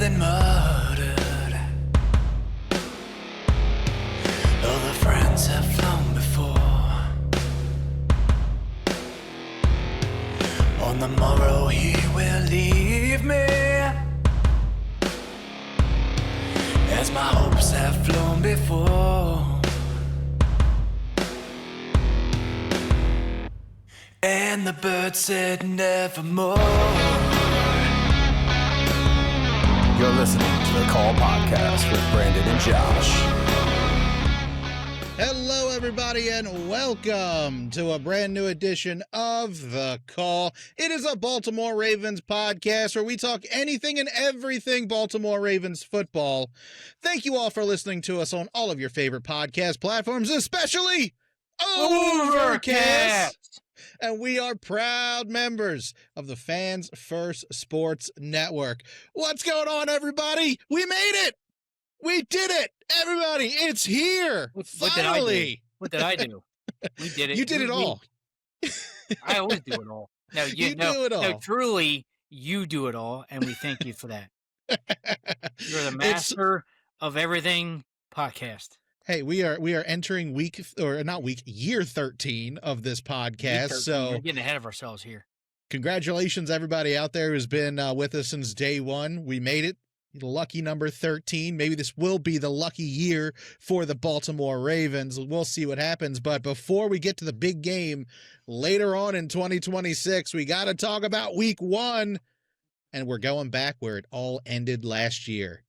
been murdered. All the friends have flown before. On the morrow he will leave me, as my hopes have flown before. And the bird said nevermore. You're listening to the Call Podcast with Brandon and Josh. Hello, everybody, and welcome to a brand new edition of The Call. It is a Baltimore Ravens podcast where we talk anything and everything Baltimore Ravens football. Thank you all for listening to us on all of your favorite podcast platforms, especially Overcast. And we are proud members of the Fans First Sports Network. What's going on, everybody? We made it! We did it! Everybody, it's here! Finally! What did I do? We did it. You did it all. I always do it all. No, you do it all. No, truly, you do it all, and we thank you for that. You're the master of everything podcast. Hey, we are entering year 13 of this podcast. So we're getting ahead of ourselves here. Congratulations, everybody out there who's been with us since day one. We made it. Lucky number 13. Maybe this will be the lucky year for the Baltimore Ravens. We'll see what happens. But before we get to the big game later on in 2026, we got to talk about week one. And we're going back where it all ended last year.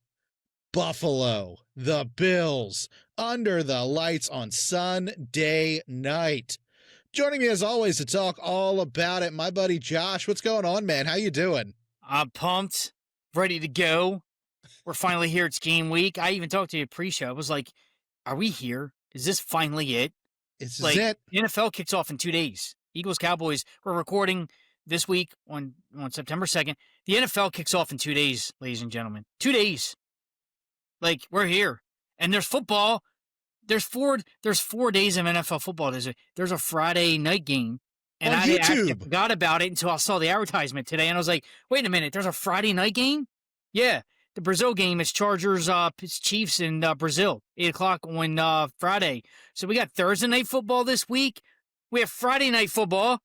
Buffalo, the Bills, under the lights on Sunday night. Joining me as always to talk all about it, my buddy Josh. What's going on, man? How you doing? I'm pumped, ready to go. We're finally here. It's game week. I even talked to you pre-show. I was like, are we here? Is this finally it? It's like, it. The NFL kicks off in 2 days. Eagles, Cowboys. We're recording this week on September 2nd. The NFL kicks off in 2 days, ladies and gentlemen. 2 days. Like, we're here. And there's football. There's 4 days of NFL football. There's a Friday night game. And on YouTube. I forgot about it until I saw the advertisement today. And I was like, wait a minute, there's a Friday night game? Yeah. The Brazil game is Chargers, it's Chiefs in Brazil, 8 o'clock on Friday. So we got Thursday night football this week. We have Friday night football.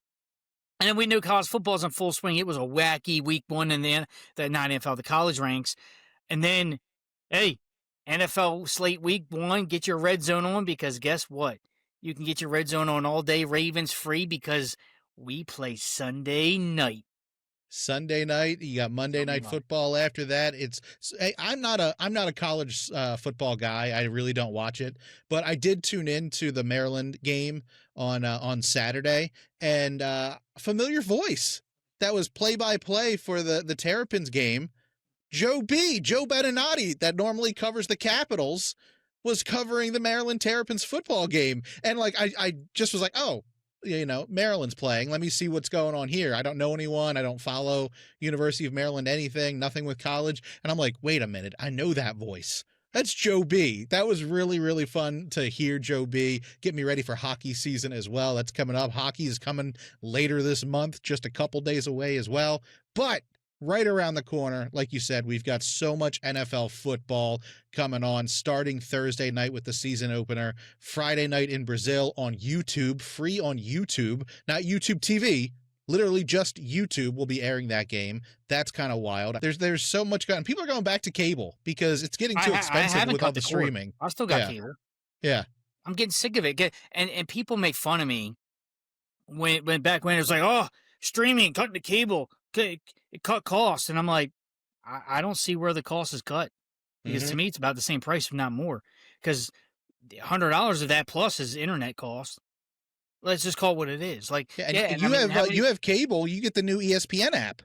And then we knew college football's in full swing. It was a wacky week one in the not NFL, the college ranks. And then, hey, NFL slate week one, get your red zone on, because guess what? You can get your red zone on all day Ravens free because we play Sunday night. Sunday night, you got Monday night football after that. I'm not a college football guy. I really don't watch it, but I did tune in to the Maryland game on Saturday, and familiar voice that was play-by-play for the Terrapins game. Joe Beninati, that normally covers the Capitals, was covering the Maryland Terrapins football game. And like, I just was like, oh, Maryland's playing. Let me see what's going on here. I don't know anyone. I don't follow University of Maryland anything, nothing with college. And I'm like, wait a minute. I know that voice. That's Joe B. That was really, really fun to hear Joe B. Get me ready for hockey season as well. That's coming up. Hockey is coming later this month, just a couple days away as well. But right around the corner, like you said, we've got so much NFL football coming on, starting Thursday night with the season opener, Friday night in Brazil on YouTube, free on YouTube, not YouTube TV, literally just YouTube will be airing that game. That's kind of wild. There's so much going. People are going back to cable because it's getting too expensive with all the streaming. I still got cable. Yeah. I'm getting sick of it. And people make fun of me when it was like, oh, streaming, cutting the cable. It cut costs, and I'm like, I don't see where the cost is cut, because to me it's about the same price, if not more, because $100 of that plus is internet cost. Let's just call it what it is. Like, you have cable, you get the new ESPN app,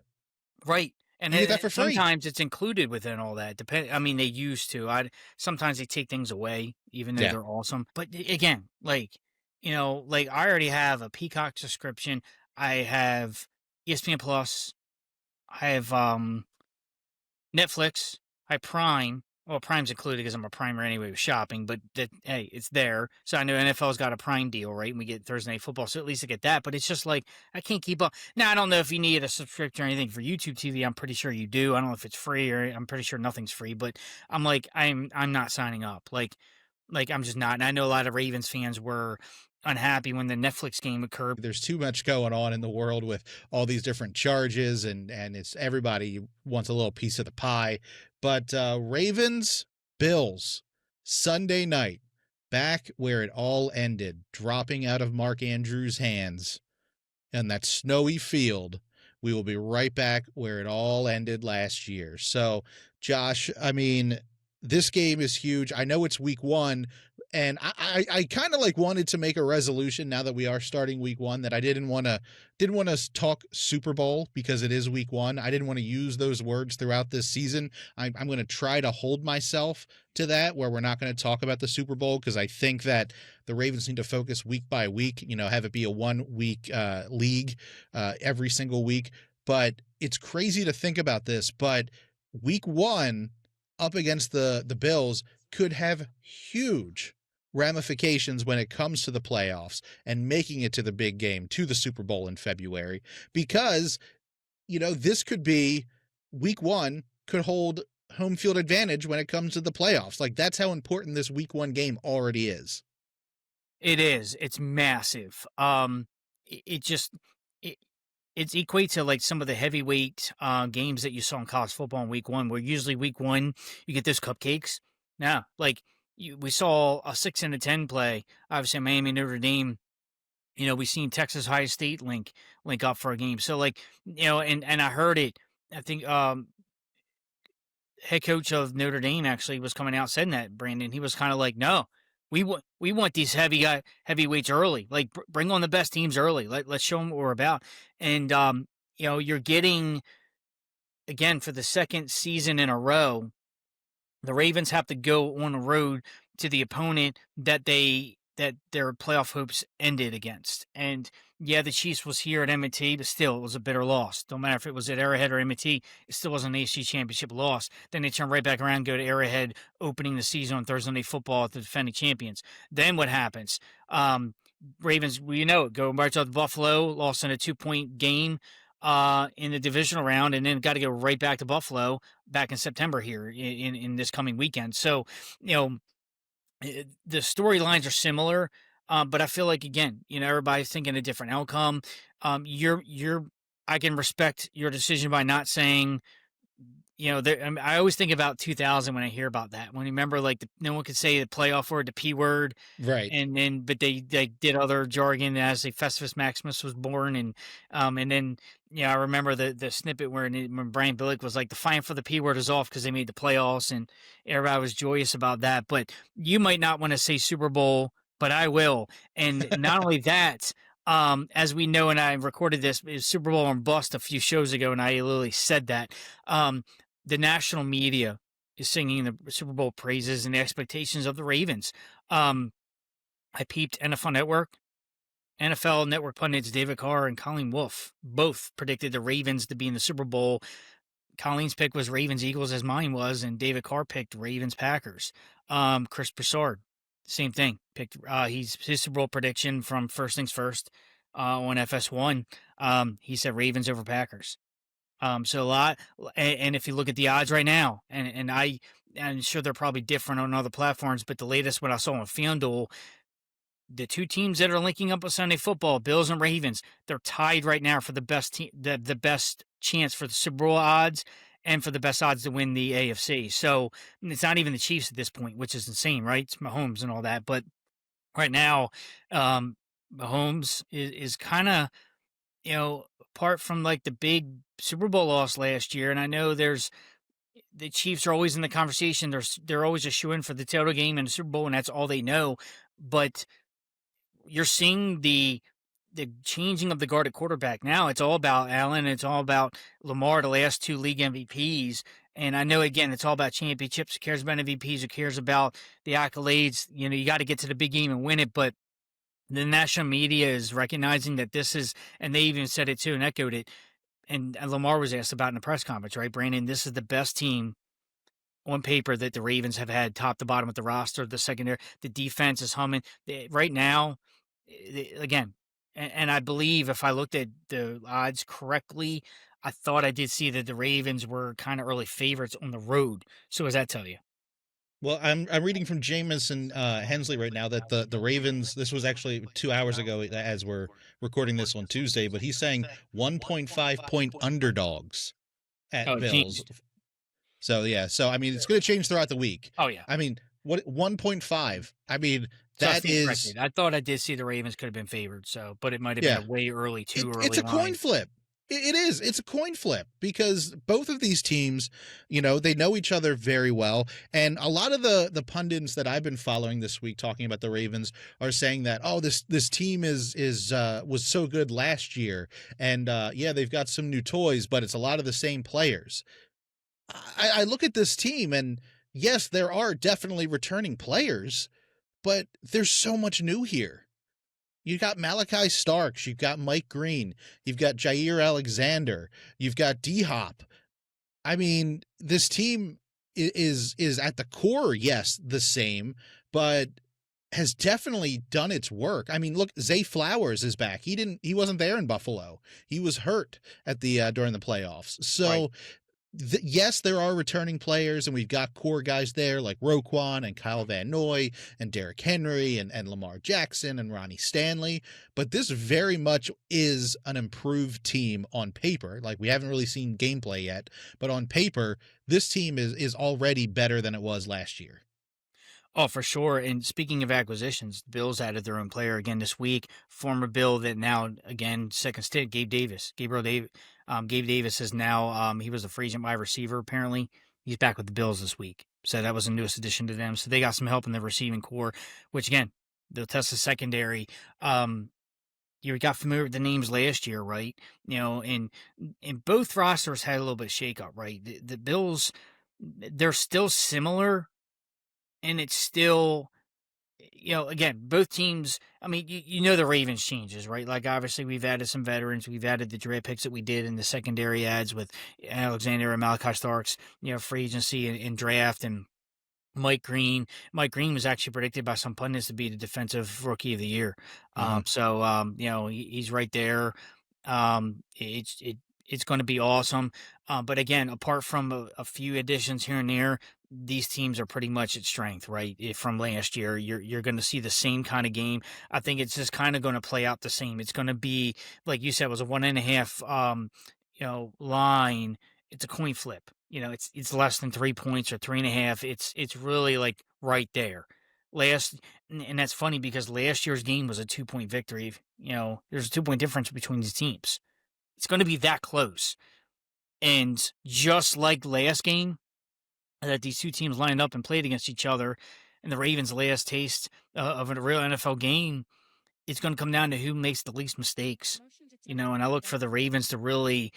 right? And you get that for free. Sometimes it's included within all that. They used to. Sometimes they take things away, even though they're awesome. But again, I already have a Peacock subscription. I have ESPN Plus. I have Netflix. I have Prime Well, Prime's included because I'm a Primer anyway with shopping, but that, hey, it's there. So I know NFL's got a Prime deal, right? And we get Thursday Night Football, so at least I get that. But it's just like I can't keep up. Now I don't know if you need a subscription or anything for YouTube TV. I'm pretty sure you do. I don't know if it's free or I'm pretty sure nothing's free. But I'm like I'm not signing up. Like I'm just not. And I know a lot of Ravens fans were unhappy when the Netflix game occurred. There's too much going on in the world with all these different charges, and it's everybody wants a little piece of the pie. But Ravens, Bills, Sunday night, back where it all ended, dropping out of Mark Andrews' hands in that snowy field. We will be right back where it all ended last year. So, Josh, I mean, this game is huge. I know it's week one, and I kind of like wanted to make a resolution now that we are starting week one that I didn't want to talk Super Bowl because it is week one. I didn't want to use those words throughout this season. I'm going to try to hold myself to that, where we're not going to talk about the Super Bowl, because I think that the Ravens need to focus week by week, have it be a 1 week league every single week. But it's crazy to think about this, but week one up against the Bills could have huge ramifications when it comes to the playoffs and making it to the big game, to the Super Bowl in February, because, this could be week one could hold home field advantage when it comes to the playoffs. Like, that's how important this week one game already is. It is. It's massive. It equates to like some of the heavyweight games that you saw in college football in week one, where usually week one you get those cupcakes. Now, like we saw a 6-10 play. Obviously, Miami, Notre Dame. We seen Texas High State link up for a game. So like, and I heard it. I think head coach of Notre Dame actually was coming out saying that, Brandon. He was kind of like, no, we want these heavyweights early. Like bring on the best teams early. Let's show them what we're about. And you're getting, again, for the second season in a row, the Ravens have to go on the road to the opponent that their playoff hopes ended against. And yeah, the Chiefs was here at M&T, but still it was a bitter loss. Don't matter if it was at Arrowhead or M&T, it still was an AFC Championship loss. Then they turn right back around, go to Arrowhead, opening the season on Thursday Night Football at the defending champions. Then what happens? Ravens, go right to Buffalo, lost in a 2-point game in the divisional round, and then got to go right back to Buffalo back in September here in this coming weekend. So, the storylines are similar, but I feel like, again, everybody's thinking a different outcome. I can respect your decision by not saying, I always think about 2000 when I hear about that. When you remember, like, no one could say the playoff word, the P word, right? But they did other jargon as the Festivus Maximus was born, and then I remember the snippet when Brian Billick was like, the fine for the P word is off because they made the playoffs, and everybody was joyous about that. But you might not want to say Super Bowl, but I will, and not only that. As we know, and I recorded this, it was Super Bowl and bust a few shows ago, and I literally said that. The national media is singing the Super Bowl praises and the expectations of the Ravens. I peeped NFL Network pundits David Carr and Colleen Wolfe both predicted the Ravens to be in the Super Bowl. Colleen's pick was Ravens-Eagles, as mine was, and David Carr picked Ravens-Packers. Chris Broussard, same thing. Picked his Super Bowl prediction from First Things First on FS1. He said Ravens over Packers. So a lot, and if you look at the odds right now, and I'm sure they're probably different on other platforms, but the latest what I saw on FanDuel, the two teams that are linking up with Sunday Football, Bills and Ravens, they're tied right now for the best the best chance for the Super Bowl odds and for the best odds to win the AFC. So it's not even the Chiefs at this point, which is insane, right? It's Mahomes and all that, but right now, Mahomes is kind of, apart from like the big Super Bowl loss last year, and I know the Chiefs are always in the conversation. They're always a shoe in for the title game and the Super Bowl, and that's all they know. But you're seeing the changing of the guard at quarterback now. It's all about Allen. It's all about Lamar, the last two league MVPs. And I know, again, it's all about championships. Who cares about MVPs? Who cares about the accolades? You got to get to the big game and win it. But the national media is recognizing that this is, and they even said it too and echoed it. And Lamar was asked about in the press conference, right, Brandon? This is the best team on paper that the Ravens have had top to bottom with the roster, the secondary, the defense is humming. Right now, again, and I believe if I looked at the odds correctly, I thought I did see that the Ravens were kind of early favorites on the road. So, what does that tell you? Well, I'm reading from Jamison Hensley right now that the Ravens. This was actually 2 hours ago as we're recording this on Tuesday, but he's saying 1.5 point underdogs Oh, at it Bills. changed. So yeah, so I mean it's going to change throughout the week. Oh, yeah. I mean, what 1.5? I mean So I that stand is corrected. I thought I did see the Ravens could have been favored. So, but it might have been yeah. a way early, too It's early a coin line. flip. It is. It's a coin flip because both of these teams, they know each other very well. And a lot of the pundits that I've been following this week talking about the Ravens are saying that, oh, this team was so good last year. And yeah, they've got some new toys, but it's a lot of the same players. I look at this team and yes, there are definitely returning players, but there's so much new here. You got Malachi Starks, you've got Mike Green, you've got Jair Alexander, you've got D Hop. I mean, this team is at the core, yes, the same, but has definitely done its work. I mean, look, Zay Flowers is back. He wasn't there in Buffalo. He was hurt at the during the playoffs. So Right. yes, there are returning players, and we've got core guys there like Roquan and Kyle Van Noy and Derrick Henry and Lamar Jackson and Ronnie Stanley. But this very much is an improved team on paper. Like we haven't really seen gameplay yet, but on paper, this team is already better than it was last year. Oh, for sure. And speaking of acquisitions, the Bills added their own player again this week. Former Bill that now again second stint, Gabriel Davis. Gabe Davis is now he was a free agent wide receiver apparently. He's back with the Bills this week. So that was the newest addition to them. So they got some help in the receiving core, which again, they'll test the secondary. You got familiar with the names last year, right? And both rosters had a little bit of shakeup, right? The Bills, they're still similar, and it's still, again, both teams. I mean, the Ravens changes, right? Like obviously we've added some veterans, we've added the draft picks that we did in the secondary ads with Alexander and Malachi Starks, free agency and draft and Mike Green. Mike Green was actually predicted by some pundits to be the defensive rookie of the year. Mhm. He's right there. It's going to be awesome. But again, apart from a few additions here and there, these teams are pretty much at strength, right? From last year, you're going to see the same kind of game. I think it's just kind of going to play out the same. It's going to be like you said, it was a 1.5, line. It's a coin flip. It's less than 3 points or 3.5. It's really like right there. And that's funny because last year's game was a 2 point victory. There's a 2 point difference between the teams. It's going to be that close. And just like last game, that these two teams lined up and played against each other, and the Ravens' last taste of a real NFL game, it's going to come down to who makes the least mistakes. And I look for the Ravens to really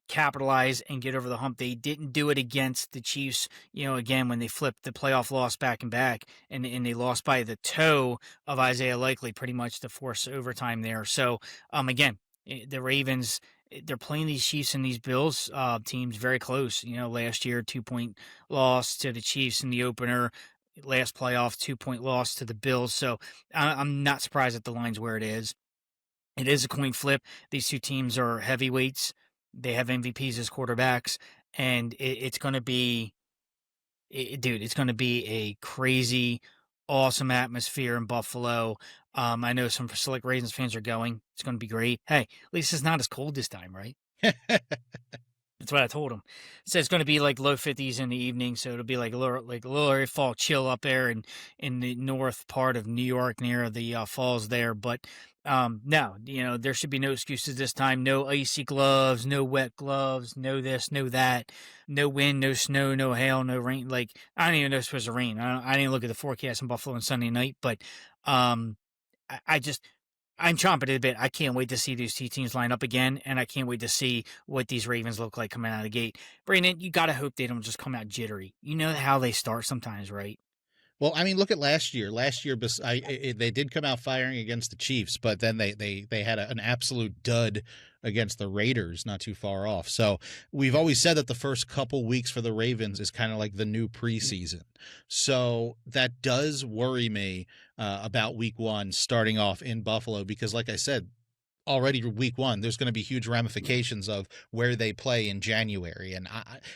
capitalize and get over the hump. They didn't do it against the Chiefs, again, when they flipped the playoff loss back and back, and they lost by the toe of Isaiah Likely pretty much to force overtime there. So, again, the Ravens, they're playing these Chiefs and these Bills teams very close. Last year, 2 point loss to the Chiefs in the opener. Last playoff, 2 point loss to the Bills. So I'm not surprised that the line's where it is. It is a coin flip. These two teams are heavyweights. They have MVPs as quarterbacks, and it's going to be, dude, it's going to be a crazy, awesome atmosphere in Buffalo. I know some select Ravens fans are going. It's going to be great. Hey, at least it's not as cold this time, right? That's what I told him. So it's going to be like low 50s in the evening, so it'll be like a little fall chill up there in the north part of New York near the falls there. But no, there should be no excuses this time. No icy gloves, no wet gloves, no this, no that, no wind, no snow, no hail, no rain. Like I don't even know if it's supposed to rain. I didn't look at the forecast in Buffalo on Sunday night, but um, I'm chomping at the bit. I can't wait to see these two teams line up again, and I can't wait to see what these Ravens look like coming out of the gate. Brandon, you got to hope they don't just come out jittery. You know how they start sometimes, right? Well, I mean, look at last year. Last year, they did come out firing against the Chiefs, but then they had an absolute dud against the Raiders not too far off. So we've always said that the first couple weeks for the Ravens is kind of like the new preseason. So that does worry me about week one starting off in Buffalo, because like I said, already week one, there's going to be huge ramifications of where they play in January. And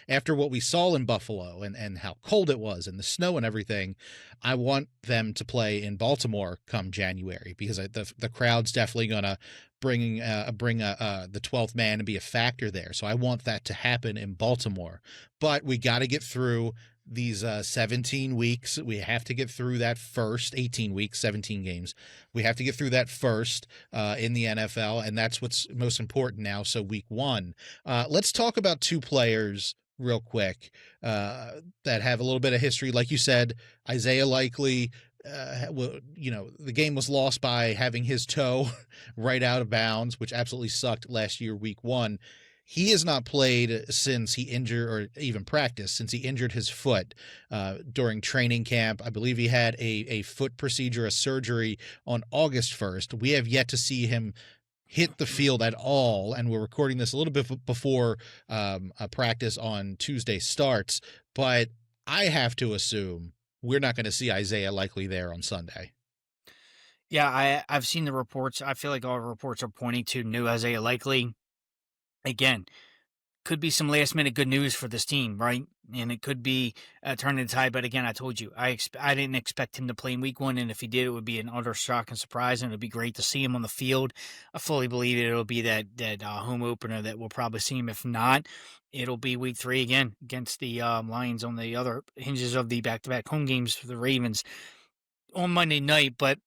after what we saw in Buffalo and how cold it was and the snow and everything, I want them to play in Baltimore come January, because the crowd's definitely going to bring the 12th man and be a factor there. So I want that to happen in Baltimore. But we got to get through these 17 weeks. We have to get through that first 18 weeks, 17 games. We have to get through that first in the NFL, and that's what's most important now. So week one, let's talk about two players real quick that have a little bit of history. Like you said, Isaiah Likely, the game was lost by having his toe right out of bounds, which absolutely sucked last year, week one. He has not played since he injured, or even practiced, since he injured his foot during training camp. I believe he had a foot procedure, a surgery on August 1st. We have yet to see him hit the field at all, and we're recording this a little bit before a practice on Tuesday starts. But I have to assume we're not going to see Isaiah Likely there on Sunday. Yeah, I've seen the reports. I feel like all reports are pointing to new Isaiah Likely. Again, could be some last minute good news for this team, right? And it could be turning the tide. But again, I told you, I didn't expect him to play in week one. And if he did, it would be an utter shock and surprise. And it would be great to see him on the field. I fully believe it'll be that home opener that we'll probably see him. If not, it'll be week 3 again against the Lions on the other hinges of the back-to-back home games for the Ravens on Monday night. But,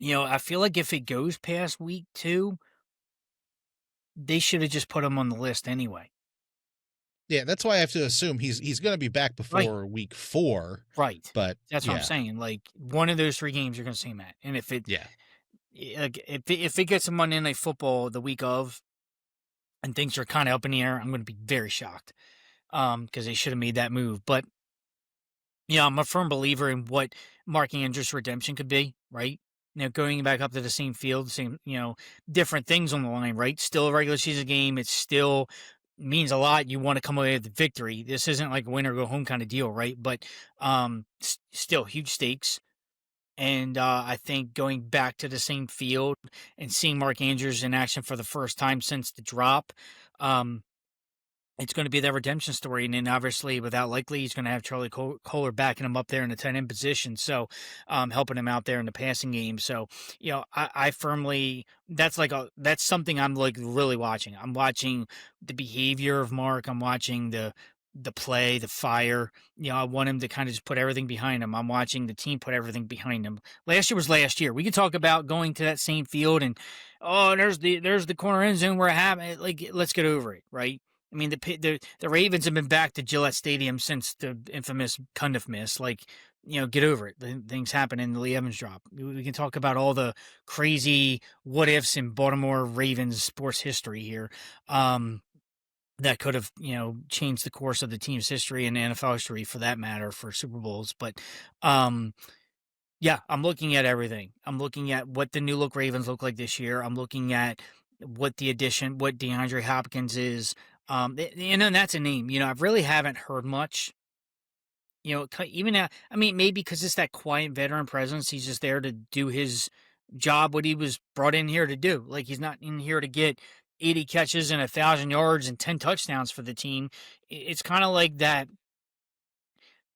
I feel like if it goes past week 2, they should have just put him on the list anyway. Yeah, that's why I have to assume he's going to be back before week 4. Right. But that's what I'm saying. Like, one of those 3 games you're going to see him at. And if it gets him Monday Night Football the week of and things are kind of up in the air, I'm going to be very shocked because they should have made that move. But, I'm a firm believer in what Mark Andrews' redemption could be, right? Going back up to the same field, same, different things on the line, right? Still a regular season game. It still means a lot. You want to come away with the victory. This isn't like a win or go home kind of deal, right? But still huge stakes. And I think going back to the same field and seeing Mark Andrews in action for the first time since the drop, it's going to be that redemption story. And then obviously without Likely, he's going to have Charlie Kohler backing him up there in the tight end position. So helping him out there in the passing game. So, I firmly, that's something I'm like really watching. I'm watching the behavior of Mark. I'm watching the play, the fire. I want him to kind of just put everything behind him. I'm watching the team put everything behind him. Last year was last year. We could talk about going to that same field and, there's the corner end zone where it happened. Like, let's get over it, right? I mean, the Ravens have been back to Gillette Stadium since the infamous Cundiff miss. Like, get over it. Things happen in the Lee Evans drop. We can talk about all the crazy what ifs in Baltimore Ravens sports history here that could have, changed the course of the team's history and NFL history for that matter for Super Bowls. But, yeah, I'm looking at everything. I'm looking at what the new look Ravens look like this year. I'm looking at what DeAndre Hopkins is. And that's a name. I really haven't heard much. Even now, maybe because it's that quiet veteran presence. He's just there to do his job, what he was brought in here to do. Like, he's not in here to get 80 catches and 1,000 yards and 10 touchdowns for the team. It's kind of like that.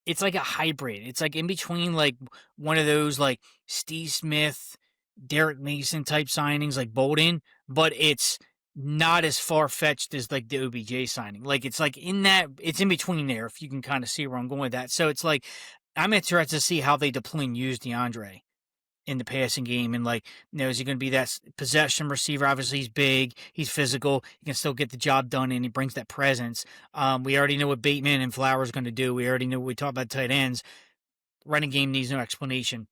It's like a hybrid. It's like in between, like one of those like Steve Smith, Derek Mason type signings, like Bolden, but it's not as far-fetched as like the OBJ signing. Like, it's like it's in between there, if you can kind of see where I'm going with that. So it's like, I'm interested to see how they deploy and use DeAndre in the passing game. And like, is he going to be that possession receiver? Obviously he's big, he's physical, he can still get the job done, and he brings that presence. We already know what Bateman and Flowers going to do. We already know what we talked about tight ends. Running game needs no explanation.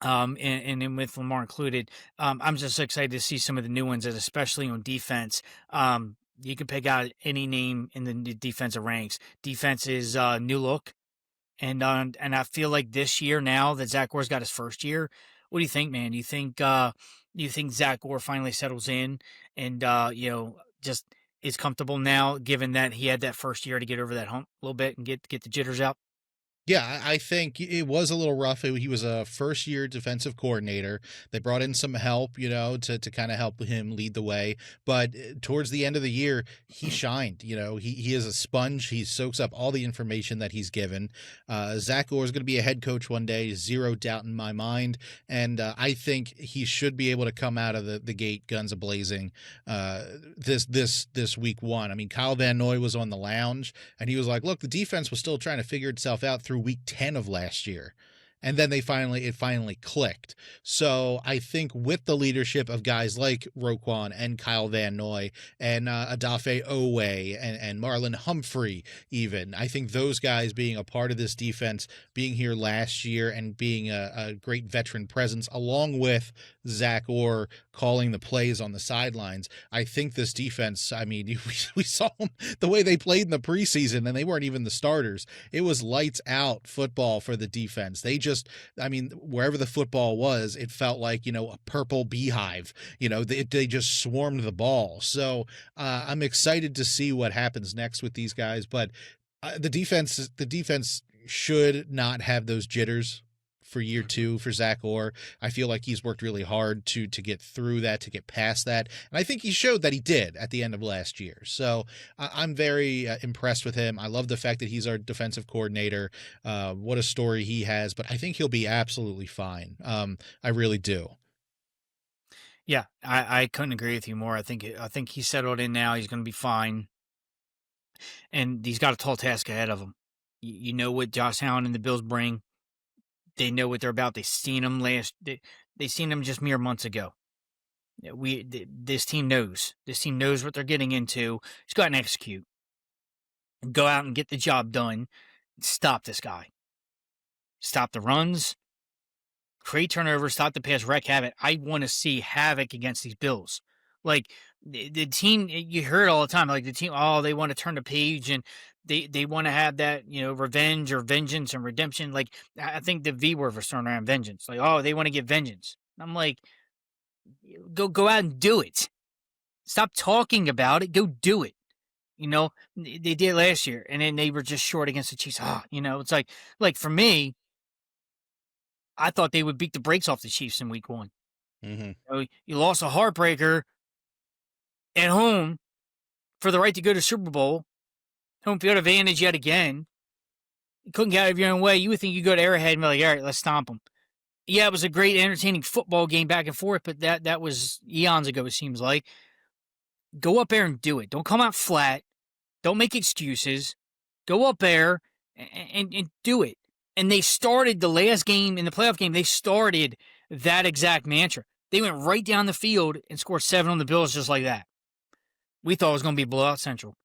And with Lamar included, I'm just excited to see some of the new ones, especially on defense. You can pick out any name in the defensive ranks. Defense is new look, and I feel like this year, now that Zach Orr's got his first year, what do you think, man? Do you think Do you think Zach Orr finally settles in and, just is comfortable now, given that he had that first year to get over that hump a little bit and get the jitters out? Yeah, I think it was a little rough. He was a first year defensive coordinator. They brought in some help, to kind of help him lead the way. But towards the end of the year, he shined. He is a sponge. He soaks up all the information that he's given. Zach Orr is going to be a head coach one day, zero doubt in my mind. And I think he should be able to come out of the gate guns a-blazing this week one. I mean, Kyle Van Noy was on the lounge, and he was like, look, the defense was still trying to figure itself out through week 10 of last year. And then it finally clicked. So I think with the leadership of guys like Roquan and Kyle Van Noy and Adafe Owe and Marlon Humphrey, even, I think those guys being a part of this defense, being here last year and being a great veteran presence, along with Zach Orr calling the plays on the sidelines, I think this defense, I mean, we saw them, the way they played in the preseason, and they weren't even the starters. It was lights out football for the defense. Wherever the football was, it felt like, a purple beehive. They just swarmed the ball. So I'm excited to see what happens next with these guys. But the defense should not have those jitters for year two for Zach Orr. I feel like he's worked really hard to get through that, to get past that. And I think he showed that he did at the end of last year. So I'm very impressed with him. I love the fact that he's our defensive coordinator. What a story he has, but I think he'll be absolutely fine. I really do. Yeah, I couldn't agree with you more. I think he's settled in now. He's going to be fine. And he's got a tall task ahead of him. You know what Josh Allen and the Bills bring. They know what they're about. They seen them they seen them just mere months ago. This team knows. This team knows what they're getting into. Just go out and execute. Go out and get the job done. Stop this guy. Stop the runs. Create turnovers. Stop the pass. Wreak havoc. I want to see havoc against these Bills. Like the team, you hear it all the time. Like the team, they want to turn the page and they want to have that, revenge or vengeance and redemption. Like I think the V word was thrown around, vengeance. Like, they want to get vengeance. I'm like, go out and do it. Stop talking about it. Go do it. They did last year, and then they were just short against the Chiefs. It's like for me, I thought they would beat the brakes off the Chiefs in week one. Mm-hmm. You lost a heartbreaker at home for the right to go to Super Bowl. Home field advantage yet again. You couldn't get out of your own way. You would think you go to Arrowhead and be like, all right, let's stomp them. Yeah, it was a great, entertaining football game back and forth, but that was eons ago, it seems like. Go up there and do it. Don't come out flat. Don't make excuses. Go up there and do it. And they started the last game, in the playoff game, they started that exact mantra. They went right down the field and scored 7 on the Bills just like that. We thought it was going to be blowout central.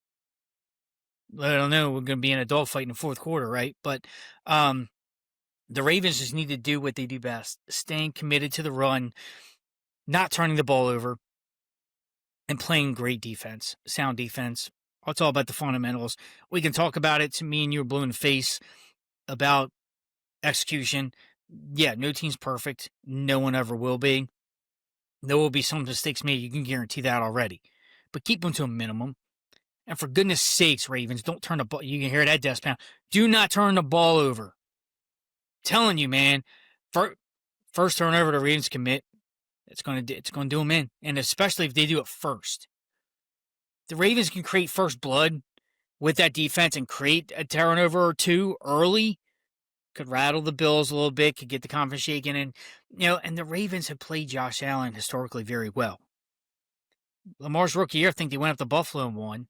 I don't know. We're going to be in a dogfight in the fourth quarter, right? But the Ravens just need to do what they do best. Staying committed to the run, not turning the ball over, and playing great defense, sound defense. It's all about the fundamentals. We can talk about it. To me and you are blue in the face about execution. Yeah, no team's perfect. No one ever will be. There will be some mistakes made. You can guarantee that already. But keep them to a minimum. And for goodness sakes, Ravens, don't turn the ball. You can hear that desk pound. Do not turn the ball over. I'm telling you, man. First turnover the Ravens commit, it's going to do them in. And especially if they do it first. The Ravens can create first blood with that defense and create a turnover or two early. Could rattle the Bills a little bit, could get the confidence shaken. And, and the Ravens have played Josh Allen historically very well. Lamar's rookie year, I think they went up to Buffalo and won.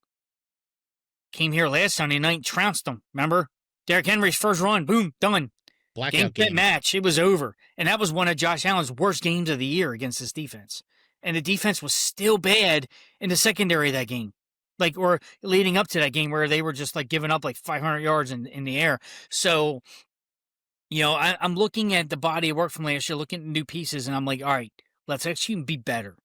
Came here last Sunday night and trounced them. Remember? Derrick Henry's first run. Boom. Done. Blackout game. Match. It was over. And that was one of Josh Allen's worst games of the year against this defense. And the defense was still bad in the secondary of that game. Or leading up to that game where they were just giving up 500 yards in the air. So, I'm looking at the body of work from last year, looking at new pieces, and I'm like, all right, let's actually be better.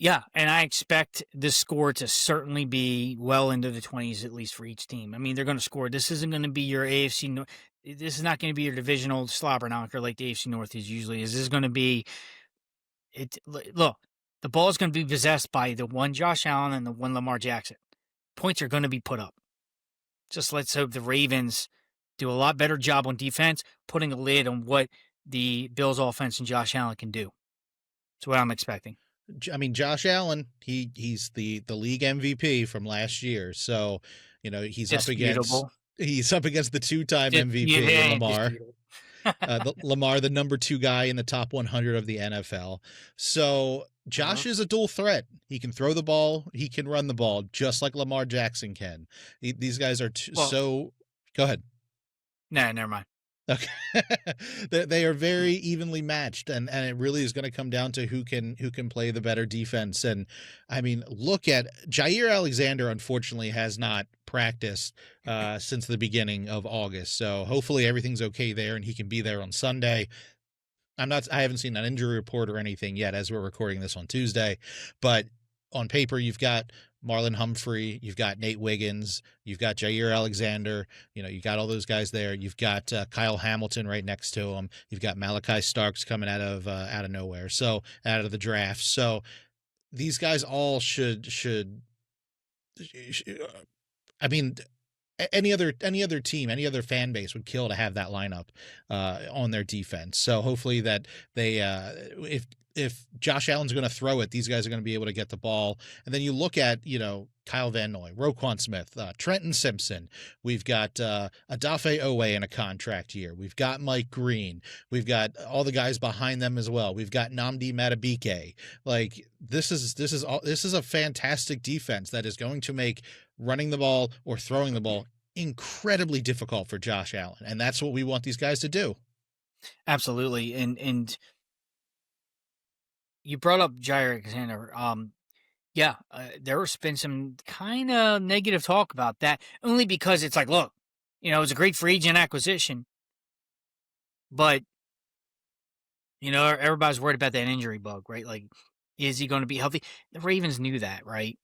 Yeah, and I expect the score to certainly be well into the 20s, at least for each team. I mean, they're going to score. This isn't going to be your AFC. This is not going to be your divisional slobber knocker like the AFC North is usually. This is going to be Look, the ball is going to be possessed by the one Josh Allen and the one Lamar Jackson. Points are going to be put up. Just let's hope the Ravens do a lot better job on defense, putting a lid on what the Bills' offense and Josh Allen can do. That's what I'm expecting. I mean, Josh Allen, he's the league MVP from last year, so he's up against the two-time MVP Lamar. Lamar, the number 2 guy in the top 100 of the NFL. So Josh is a dual threat. He can throw the ball, he can run the ball, just like Lamar Jackson can. These guys are so. Go ahead. Nah, never mind. Okay. They are very evenly matched, and it really is going to come down to who can play the better defense. And I mean, look at Jair Alexander. Unfortunately, has not practiced since the beginning of August. So hopefully everything's okay there, and he can be there on Sunday. I haven't seen an injury report or anything yet as we're recording this on Tuesday, but on paper, you've got Marlon Humphrey, you've got Nate Wiggins, you've got Jair Alexander, you got all those guys there. You've got Kyle Hamilton right next to him. You've got Malachi Starks coming out of nowhere, so out of the draft. So these guys all should. I mean, any other team, any other fan base would kill to have that lineup on their defense. So hopefully that they, if Josh Allen's going to throw it, these guys are going to be able to get the ball. And then you look at, Kyle Van Noy, Roquan Smith, Trenton Simpson. We've got Adafe Owe in a contract year. We've got Mike Green. We've got all the guys behind them as well. We've got Nnamdi Madubuike. Like this is a fantastic defense that is going to make running the ball or throwing the ball incredibly difficult for Josh Allen. And that's what we want these guys to do. Absolutely. And you brought up Jair Alexander. There's been some kind of negative talk about that, only because it's like, look, it was a great free agent acquisition, but everybody's worried about that injury bug, right? Like, is he going to be healthy? The Ravens knew that, right?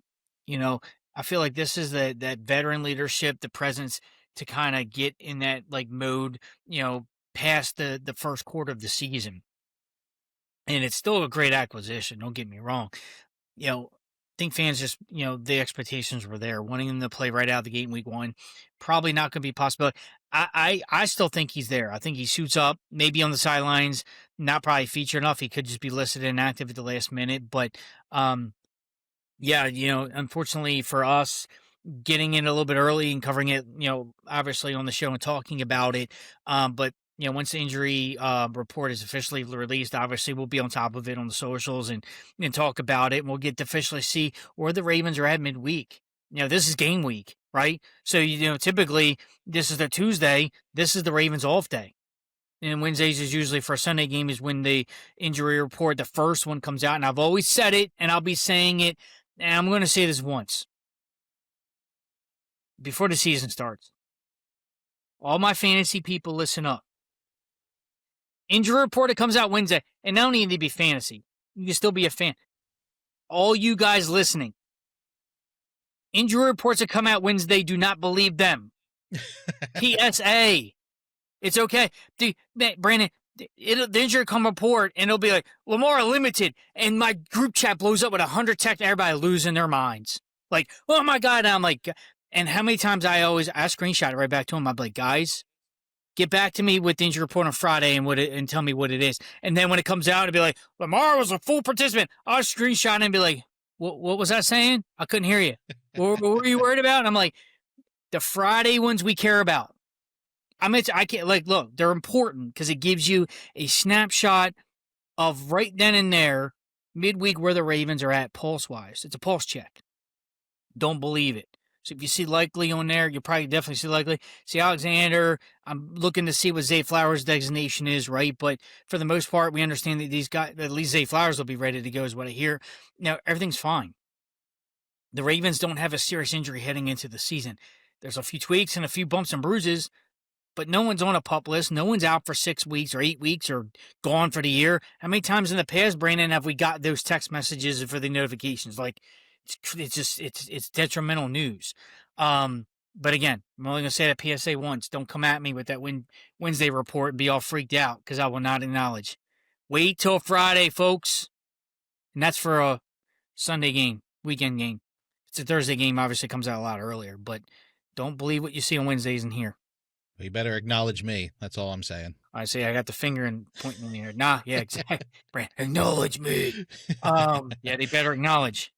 I feel like this is that veteran leadership, the presence to kind of get in that like mode, past the first quarter of the season. And it's still a great acquisition. Don't get me wrong. I think fans just, the expectations were there, wanting him to play right out of the gate in week 1. Probably not going to be a possibility. I still think he's there. I think he suits up, maybe on the sidelines, not probably featured enough. He could just be listed inactive at the last minute. But, unfortunately for us, getting in a little bit early and covering it, obviously on the show and talking about it. But once the injury report is officially released, obviously we'll be on top of it on the socials and talk about it. And we'll get to officially see where the Ravens are at midweek. This is game week, right? So, typically this is the Tuesday. This is the Ravens off day. And Wednesdays is usually for a Sunday game is when the injury report, the first one comes out. And I've always said it, and I'll be saying it, and I'm going to say this once. Before the season starts, all my fantasy people, listen up. Injury report, it comes out Wednesday, and don't need to be fantasy. You can still be a fan. All you guys listening, injury reports that come out Wednesday, do not believe them. PSA. It's okay. Brandon, the injury come report, and it'll be like, Lamar limited, and my group chat blows up with 100 texts, everybody losing their minds. Like, oh my God, and I'm like, and how many times I screenshot it right back to him. I'm like, guys, get back to me with the injury report on Friday and tell me what it is. And then when it comes out, it'll be like, Lamar was a full participant. I'll screenshot it and be like, what was I saying? I couldn't hear you. What were you worried about? And I'm like, the Friday ones we care about. I can't, like, look, they're important because it gives you a snapshot of right then and there, midweek, where the Ravens are at pulse-wise. It's a pulse check. Don't believe it. So if you see Likely on there, you'll probably definitely see Likely. See Alexander, I'm looking to see what Zay Flowers' designation is, right? But for the most part, we understand that these guys, at least Zay Flowers will be ready to go is what I hear. Now, everything's fine. The Ravens don't have a serious injury heading into the season. There's a few tweaks and a few bumps and bruises, but no one's on a PUP list. No one's out for 6 weeks or 8 weeks or gone for the year. How many times in the past, Brandon, have we got those text messages for the notifications? Like, it's detrimental news. But again, I'm only going to say that PSA once. Don't come at me with that Wednesday report and be all freaked out because I will not acknowledge. Wait till Friday, folks. And that's for a Sunday game, weekend game. It's a Thursday game, obviously comes out a lot earlier, but don't believe what you see on Wednesdays in here. You better acknowledge me. That's all I'm saying. I say I got the finger and pointing in the air. Nah, yeah, exactly. Brand, acknowledge me. Yeah, they better acknowledge.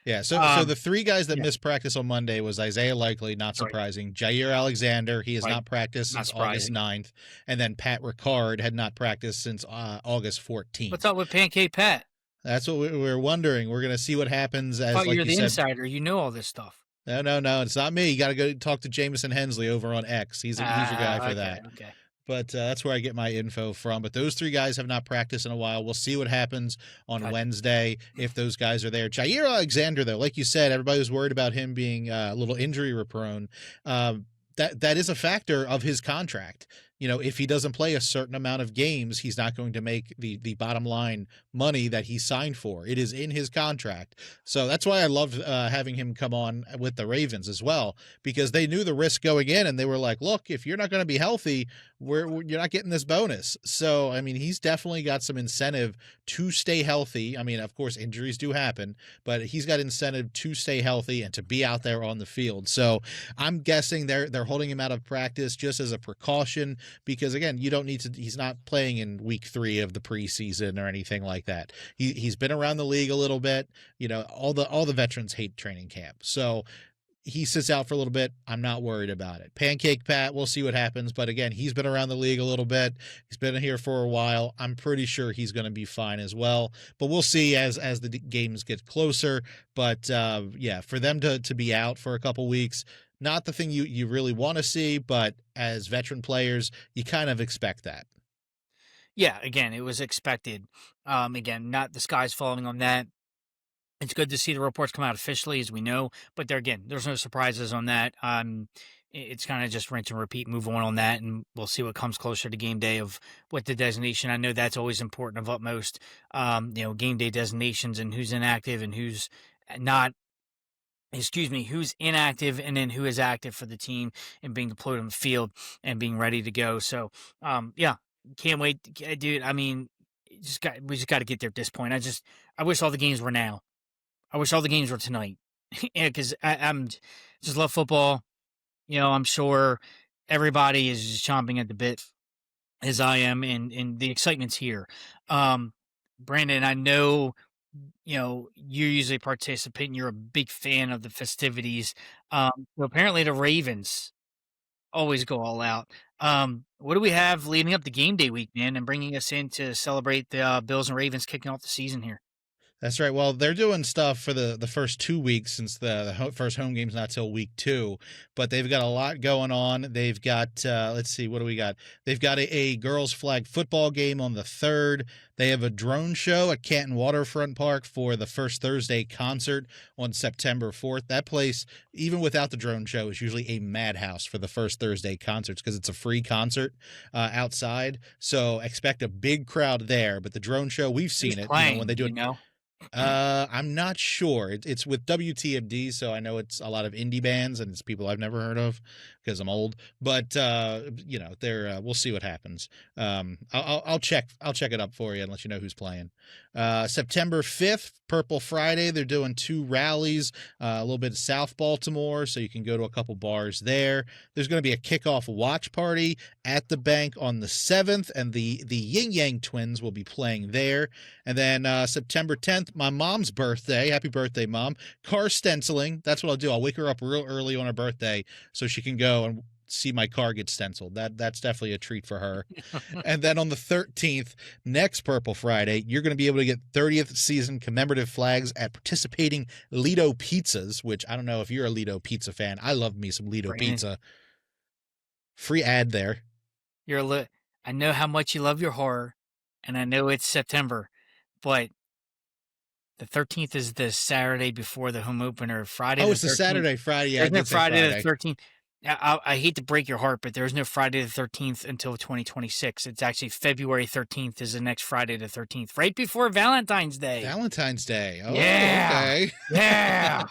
Yeah, so the three guys that yeah. missed practice on Monday was Isaiah Likely, not surprising. Jair Alexander, he has not practiced since August 9th. And then Pat Ricard had not practiced since August 14th. What's up with Pancake Pat? That's what we're wondering. We're going to see what happens as, like you're the said, insider. You know all this stuff. No, it's not me. You got to go talk to Jameson Hensley over on X. He's your guy for that. Okay. But that's where I get my info from. But those three guys have not practiced in a while. We'll see what happens on Wednesday if those guys are there. Jair Alexander, though, like you said, everybody was worried about him being a little injury prone. That is a factor of his contract. You know, if he doesn't play a certain amount of games, he's not going to make the bottom line money that he signed for. It is in his contract. So that's why I loved having him come on with the Ravens as well, because they knew the risk going in, and they were like, look, if you're not going to be healthy, you're not getting this bonus. So, I mean, he's definitely got some incentive to stay healthy. I mean, of course, injuries do happen, but he's got incentive to stay healthy and to be out there on the field. So I'm guessing they're holding him out of practice just as a precaution, because again, you don't need to, he's not playing in week 3 of the preseason or anything like that. He's been around the league a little bit. You know, all the veterans hate training camp. So he sits out for a little bit. I'm not worried about it. Pancake Pat, we'll see what happens. But again, he's been around the league a little bit. He's been here for a while. I'm pretty sure he's going to be fine as well. But we'll see as the games get closer. But yeah, for them to be out for a couple weeks, not the thing you really want to see, but as veteran players, you kind of expect that. Yeah, again, it was expected. Again, not the sky's falling on that. It's good to see the reports come out officially, as we know, but there's no surprises on that. It's kind of just rinse and repeat, move on that, and we'll see what comes closer to game day of what the designation. I know that's always important of utmost, game day designations and who's inactive and who's not. Who's inactive and then who is active for the team and being deployed on the field and being ready to go. So, yeah, can't wait, dude. I mean, we just got to get there at this point. I wish all the games were now. I wish all the games were tonight. Yeah, because I'm just love football. You know, I'm sure everybody is just chomping at the bit as I am, and the excitement's here. Brandon, I know, you usually participate and you're a big fan of the festivities. So apparently the Ravens always go all out. What do we have leading up to game day week, man, and bringing us in to celebrate the Bills and Ravens kicking off the season here? That's right. Well, they're doing stuff for the first 2 weeks, since the first home game's not till week 2, but they've got a lot going on. They've got, let's see, what do we got? They've got a girls flag football game on the 3rd. They have a drone show at Canton Waterfront Park for the first Thursday concert on September 4th. That place, even without the drone show, is usually a madhouse for the first Thursday concerts because it's a free concert outside. So expect a big crowd there. But the drone show, we've seen it playing, when they do it. I'm not sure. It's with WTMD, so I know it's a lot of indie bands and it's people I've never heard of because I'm old. But they're we'll see what happens. I'll check it up for you and let you know who's playing. September 5th, Purple Friday. They're doing 2 rallies, a little bit of South Baltimore, so you can go to a couple bars there. There's going to be a kickoff watch party at the bank on the 7th, and the Yin Yang Twins will be playing there. And then September 10th, my mom's birthday. Happy birthday, Mom. Car stenciling. That's what I'll do. I'll wake her up real early on her birthday so she can go and see my car get stenciled. That's definitely a treat for her. And then on the 13th, next Purple Friday, you're going to be able to get 30th season commemorative flags at participating Lido Pizzas, which I don't know if you're a Lido Pizza fan. I love me some Lido Pizza. Free ad there. I know how much you love your horror, and I know it's September, but the 13th is the Saturday before the home opener. Friday. Oh, it's the Saturday, Friday. Yeah, there's no Friday the 13th. I hate to break your heart, but there's no Friday the 13th until 2026. It's actually February 13th is the next Friday the 13th, right before Valentine's Day. Valentine's Day. Oh, yeah. Okay.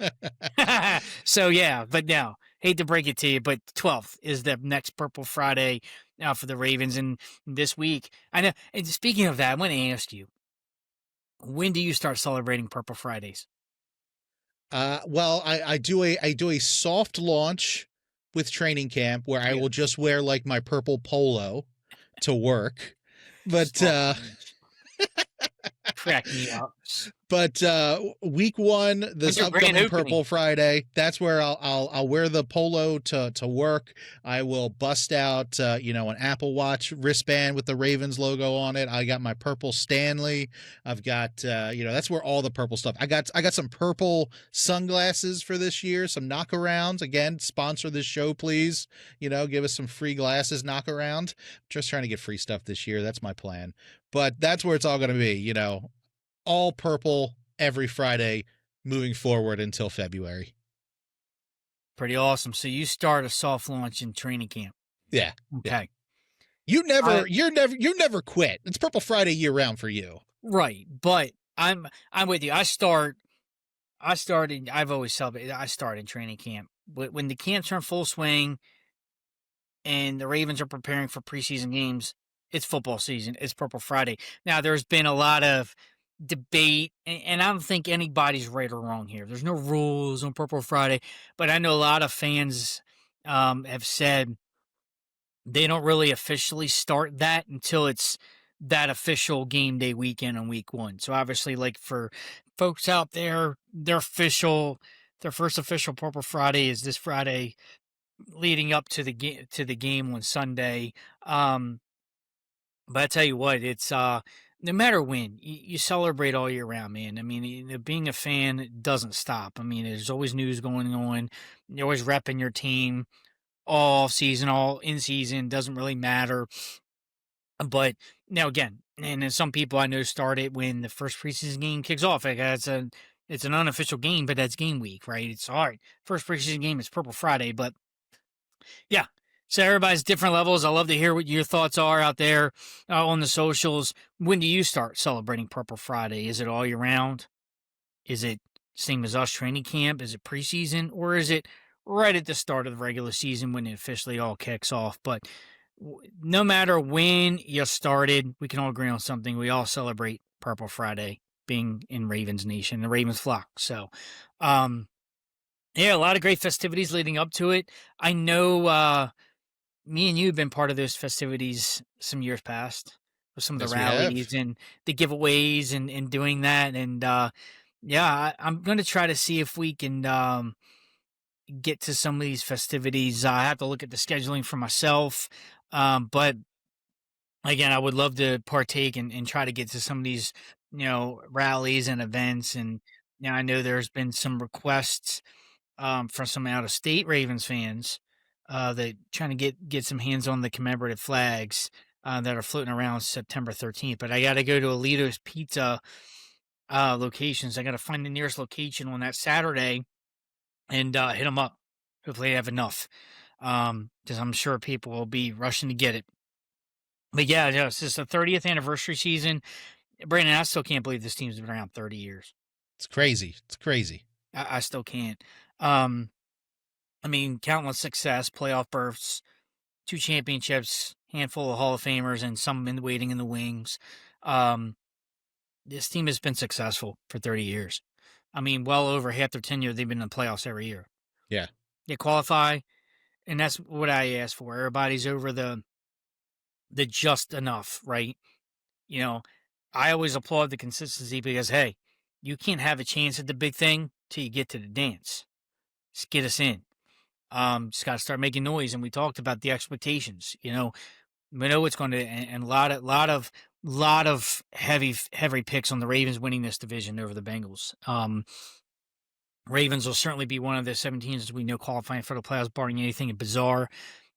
Yeah. So, yeah, but no, hate to break it to you, but 12th is the next Purple Friday for the Ravens. And this week, I know, and speaking of that, I want to ask you, When do you start celebrating Purple Fridays? Well, I do a soft launch with training camp where I Yeah. will just wear like my purple polo to work. But Soft launch. Crack me up. week one, When's this your grand upcoming opening? Purple Friday, that's where I'll wear the polo to work. I will bust out an Apple Watch wristband with the Ravens logo on it. I got my purple Stanley. I've got that's where all the purple stuff. I got some purple sunglasses for this year, some knockarounds. Again, sponsor this show, please. Give us some free glasses knockaround. Just trying to get free stuff this year. That's my plan. But that's where it's all going to be, all purple every Friday moving forward until February. Pretty awesome. So you start a soft launch in training camp. Yeah. Okay. Yeah. You never quit. It's Purple Friday year round for you. Right. But I'm with you. I've always celebrated. I started training camp. When the camps are in full swing and the Ravens are preparing for preseason games, it's football season. It's Purple Friday. Now, there's been a lot of debate, and I don't think anybody's right or wrong here. There's no rules on Purple Friday, but I know a lot of fans have said they don't really officially start that until it's that official game day weekend on week one. So obviously, like for folks out there, their first official Purple Friday is this Friday, leading up to the game on Sunday. But I tell you what, it's no matter when you celebrate all year round, man. I mean, being a fan doesn't stop. I mean, there's always news going on. You're always repping your team all season, all in season. Doesn't really matter. But now again, and then some people I know start it when the first preseason game kicks off. Like it's an unofficial game, but that's game week, right? It's all right. First preseason game is Purple Friday, but yeah. So everybody's different levels. I love to hear what your thoughts are out there on the socials. When do you start celebrating Purple Friday? Is it all year round? Is it same as us training camp? Is it preseason? Or is it right at the start of the regular season when it officially all kicks off? But no matter when you started, we can all agree on something. We all celebrate Purple Friday being in Ravens Nation, the Ravens flock. So, yeah, a lot of great festivities leading up to it. I know me and you have been part of those festivities some years past with some of the rallies and the giveaways and doing that. And yeah, I'm going to try to see if we can get to some of these festivities. I have to look at the scheduling for myself. But again, I would love to partake and try to get to some of these, rallies and events. And now I know there's been some requests from some out of state Ravens fans that trying to get some hands on the commemorative flags that are floating around September 13th. But I got to go to Alito's Pizza locations. I got to find the nearest location on that Saturday and hit them up. Hopefully, I have enough because I'm sure people will be rushing to get it. But yeah, it's just the 30th anniversary season. Brandon, I still can't believe this team's been around 30 years. It's crazy. It's crazy. I still can't. I mean, countless success, playoff berths, 2 championships, handful of Hall of Famers, and some waiting in the wings. This team has been successful for 30 years. I mean, well over half their tenure, they've been in the playoffs every year. Yeah. They qualify, and that's what I ask for. Everybody's over the just enough, right? I always applaud the consistency because, hey, you can't have a chance at the big thing till you get to the dance. Just get us in. Just got to start making noise. And we talked about the expectations. We know it's going to, and a lot of heavy picks on the Ravens winning this division over the Bengals. Ravens will certainly be one of the 7 teams we know qualifying for the playoffs, barring anything bizarre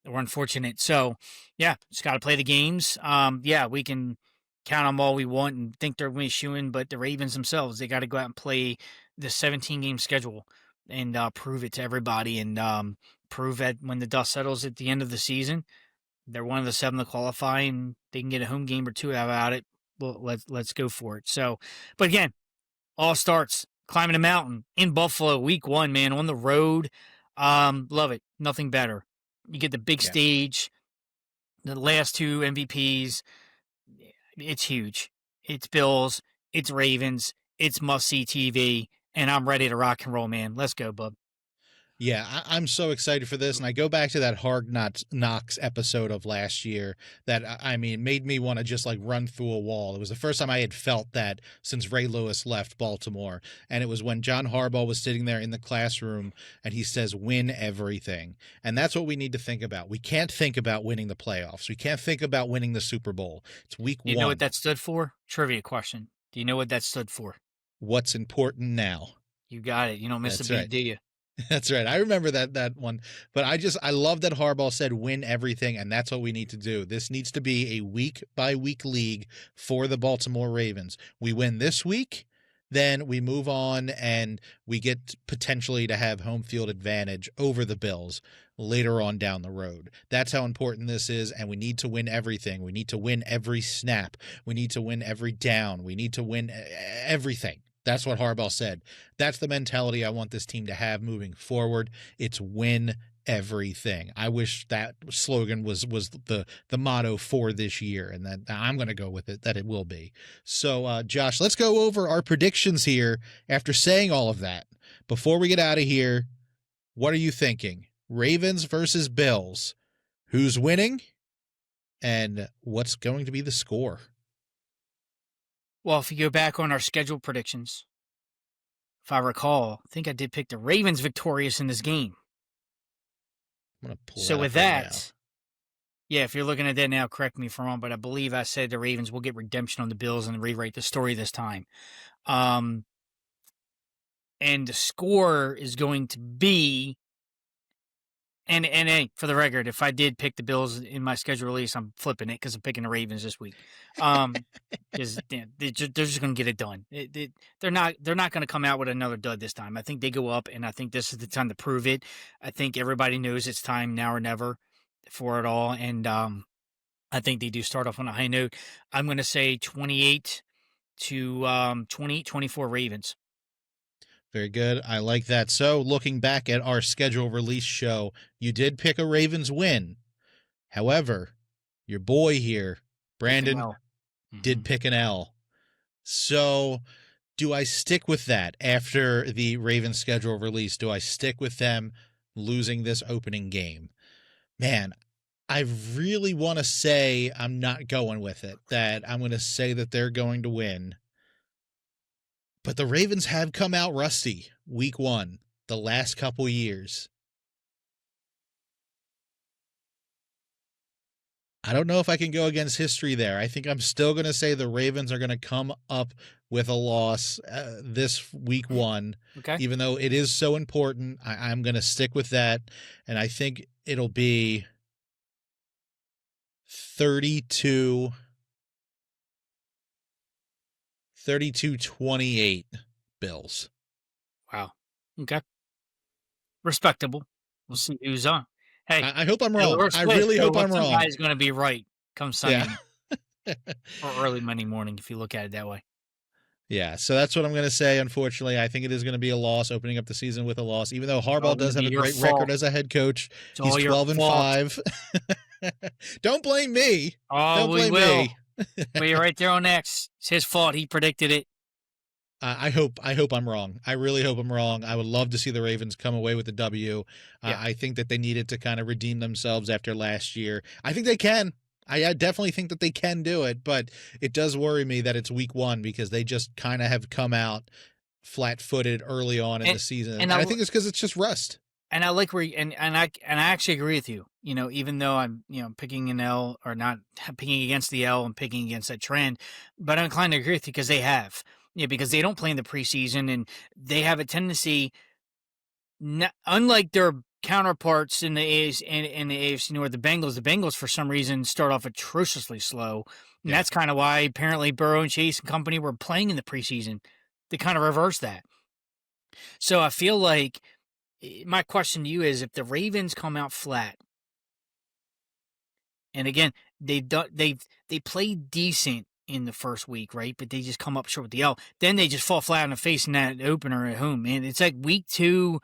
or unfortunate. So, yeah, just got to play the games. Yeah, we can count them all we want and think they're going to shoe in, but the Ravens themselves, they got to go out and play the 17-game schedule and prove it to everybody and prove that when the dust settles at the end of the season, they're one of the 7 to qualify and they can get a home game or 2 out of it. Well, let's go for it. So, but again, all starts climbing a mountain in Buffalo, week 1, man, on the road. Love it. Nothing better. You get the big stage, the last 2 MVPs. It's huge. It's Bills. It's Ravens. It's must-see TV, and I'm ready to rock and roll, man. Let's go, bub. Yeah, I'm so excited for this, and I go back to that Hard Knocks episode of last year that I mean made me want to just like run through a wall. It was the first time I had felt that since Ray Lewis left Baltimore, and it was when John Harbaugh was sitting there in the classroom and he says, "Win everything," and that's what we need to think about. We can't think about winning the playoffs. We can't think about winning the Super Bowl. It's week You one. know what that stood for? Trivia question. Do you know what that stood for? What's important now? You got it. You don't miss That's a beat, right. do you? That's right. I remember that one. But I love that Harbaugh said win everything, and that's what we need to do. This needs to be a week by week league for the Baltimore Ravens. We win this week, then we move on and we get potentially to have home field advantage over the Bills later on down the road. That's how important this is, and we need to win everything. We need to win every snap. We need to win every down. We need to win everything. That's what Harbaugh said. That's the mentality I want this team to have moving forward. It's win everything. I wish that slogan was the motto for this year, and that I'm going to go with it, that it will be. So, Josh, let's go over our predictions here after saying all of that. Before we get out of here, what are you thinking? Ravens versus Bills. Who's winning? And what's going to be the score? Well, if you go back on our scheduled predictions, if I recall, I think I did pick the Ravens victorious in this game. I'm going to pull So that with up right that, now. yeah, if you're looking at that now, correct me if I'm wrong, but I believe I said the Ravens will get redemption on the Bills and rewrite the story this time. And the score is going to be, and hey, for the record, if I did pick the Bills in my schedule release, I'm flipping it because I'm picking the Ravens this week. Because they're just going to get it done. They're not going to come out with another dud this time. I think they go up, and I think this is the time to prove it. I think everybody knows it's time now or never for it all, and I think they do start off on a high note. I'm going to say 28 to 24 Ravens. Very good. I like that. So, looking back at our schedule release show, you did pick a Ravens win. However, your boy here, Brandon, did pick an L. So, do I stick with that after the Ravens schedule release? Do I stick with them losing this opening game? Man, I really want to say I'm not going with it, that I'm going to say that they're going to win. But the Ravens have come out rusty week one, the last couple years. I don't know if I can go against history there. I think I'm still going to say the Ravens are going to come up with a loss this week one. Okay. Even though it is so important, I'm going to stick with that. And I think it'll be 32-28 Bills. Wow. Okay. Respectable. We'll see who's on. Hey, I hope I'm wrong. I really hope I'm wrong. Somebody's going to be right come Sunday Yeah. or early Monday morning if you look at it that way. Yeah, so that's what I'm going to say. Unfortunately, I think it is going to be a loss, opening up the season with a loss, even though Harbaugh does have a great record as a head coach. He's 12-5. Don't blame me. Oh, Don't blame we will. me. Well, you're right there on X. It's his fault. He predicted it. I hope I'm wrong. I really hope I'm wrong. I would love to see the Ravens come away with the W. Yeah. I think that they needed to kind of redeem themselves after last year. I think they can. I definitely think that they can do it, but it does worry me that it's week one because they just kind of have come out flat-footed early on in the season. And I think it's because it's just rust. And I like where and I actually agree with you. You know, even though I'm picking an L or not picking against the L and picking against that trend, but I'm inclined to agree with you because they have. Yeah, because they don't play in the preseason and they have a tendency, unlike their counterparts in the AFC North, the Bengals for some reason start off atrociously slow. And that's kind of why apparently Burrow and Chase and company were playing in the preseason. They kind of reverse that. So I feel like my question to you is if the Ravens come out flat, and again, they played decent in the first week, right? But they just come up short with the L. Then they just fall flat on the face in that opener at home, man. It's like week two.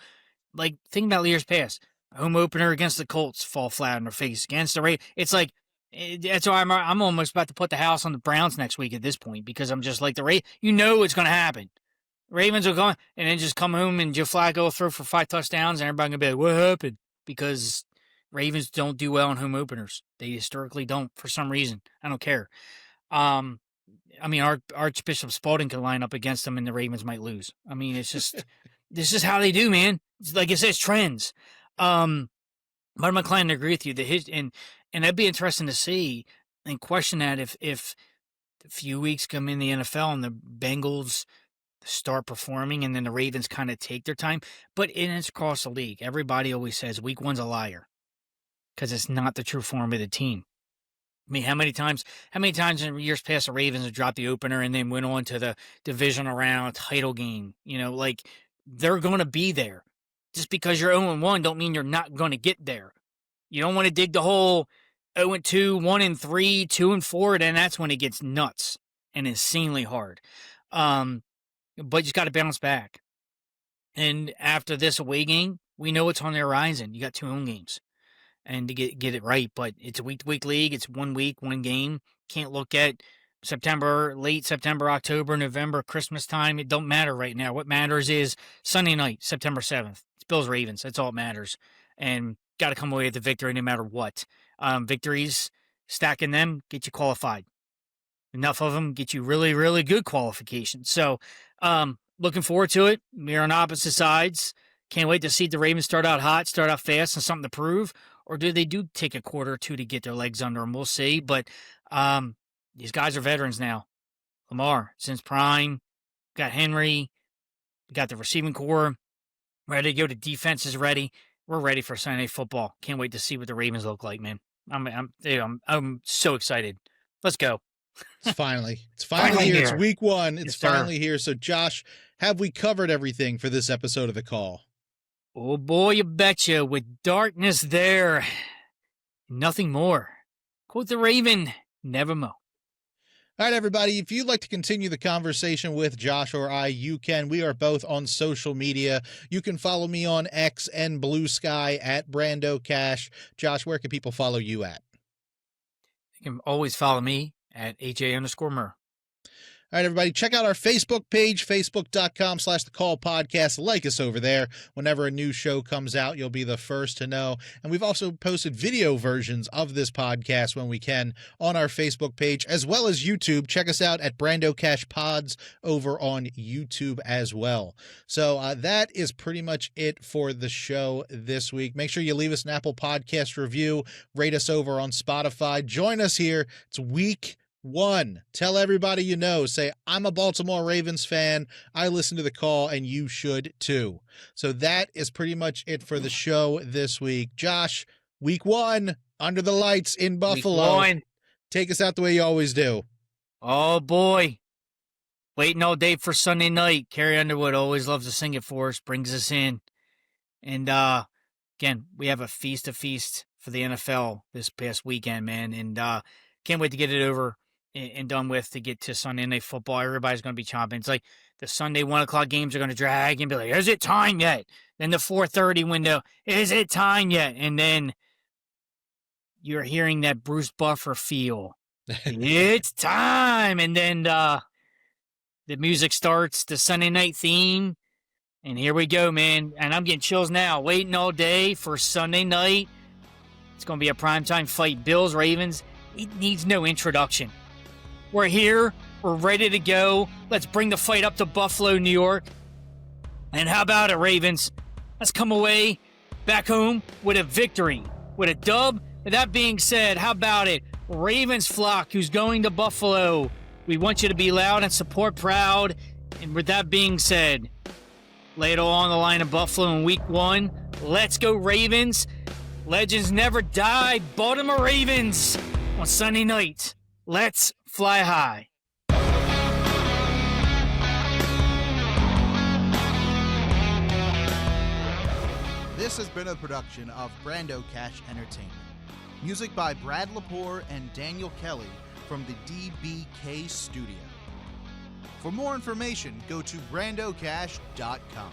Like, think about years past. Home opener against the Colts, fall flat on their face. Against the Ravens, it's like That's why I'm almost about to put the house on the Browns next week at this point, because I'm just like it's going to happen. Ravens will go and then just come home and Joe Flacco will throw for 5 touchdowns and everybody going to be like, what happened? Because Ravens don't do well in home openers. They historically don't for some reason. I don't care. I mean, Archbishop Spalding could line up against them and the Ravens might lose. I mean, it's just, this is how they do, man. It's like it says, trends. But I'm inclined to agree with you. And that'd be interesting to see and question that if a few weeks come in the NFL and the Bengals start performing and then the Ravens kind of take their time. But it's across the league. Everybody always says week 1's a liar because it's not the true form of the team. I mean, how many times in years past the Ravens have dropped the opener and then went on to the divisional round title game? Like they're going to be there. Just because you're 0-1 don't mean you're not going to get there. You don't want to dig the whole 0-2, 1-3, 2-4, then that's when it gets nuts and insanely hard. But you just got to bounce back. And after this away game, we know it's on the horizon. You got 2 home games. And to get it right, but it's a week-to-week league. It's 1 week, 1 game. Can't look at late September, October, November, Christmas time. It don't matter right now. What matters is Sunday night, September 7th. It's Bills-Ravens. That's all that matters. And got to come away with the victory no matter what. Victories, stacking them, get you qualified. Enough of them get you really, really good qualifications. So looking forward to it. We're on opposite sides. Can't wait to see the Ravens start out hot, start out fast, and something to prove. Or do they take a quarter or 2 to get their legs under them? We'll see. But these guys are veterans now. Lamar, since prime. Got Henry. We got the receiving core. Ready to go. The defense is ready. We're ready for Sunday football. Can't wait to see what the Ravens look like, man. I'm so excited. Let's go. It's finally here. It's week 1. It's finally here. here. So, Josh, have we covered everything for this episode of The Call? Oh, boy, you betcha. With darkness there, nothing more. Quote the Raven, nevermore. All right, everybody, if you'd like to continue the conversation with Josh or I, you can. We are both on social media. You can follow me on X and Blue Sky at Brando Cash. Josh, where can people follow you at? You can always follow me at HA_Murr. All right, everybody, check out our Facebook page, facebook.com/The Call Podcast. Like us over there. Whenever a new show comes out, you'll be the first to know. And we've also posted video versions of this podcast when we can on our Facebook page, as well as YouTube. Check us out at Brando Cash Pods over on YouTube as well. So that is pretty much it for the show this week. Make sure you leave us an Apple Podcast review. Rate us over on Spotify. Join us here. It's week 1. Tell everybody you know. Say, I'm a Baltimore Ravens fan. I listen to The Call, and you should too. So that is pretty much it for the show this week. Josh, week 1, under the lights in Buffalo. Take us out the way you always do. Oh, boy. Waiting all day for Sunday night. Carrie Underwood always loves to sing it for us, brings us in. And, again, we have a feast for the NFL this past weekend, man. And can't wait to get it over and done with to get to Sunday Night Football. Everybody's going to be chomping. It's like the Sunday 1 o'clock games are going to drag and be like, is it time yet? Then the 4:30 window, is it time yet? And then you're hearing that Bruce Buffer feel. It's time. And then the music starts, the Sunday night theme. And here we go, man. And I'm getting chills now, waiting all day for Sunday night. It's going to be a primetime fight. Bills, Ravens. It needs no introduction. We're here. We're ready to go. Let's bring the fight up to Buffalo, New York. And how about it, Ravens? Let's come away back home with a victory, with a dub. With that being said, how about it? Ravens flock who's going to Buffalo. We want you to be loud and support proud. And with that being said, lay it all on the line in Buffalo in week 1. Let's go, Ravens. Legends never die. Baltimore Ravens on Sunday night. Let's fly high. This has been a production of Brando Cash Entertainment. Music by Brad Lepore and Daniel Kelly from the DBK Studio. For more information, go to brandocash.com.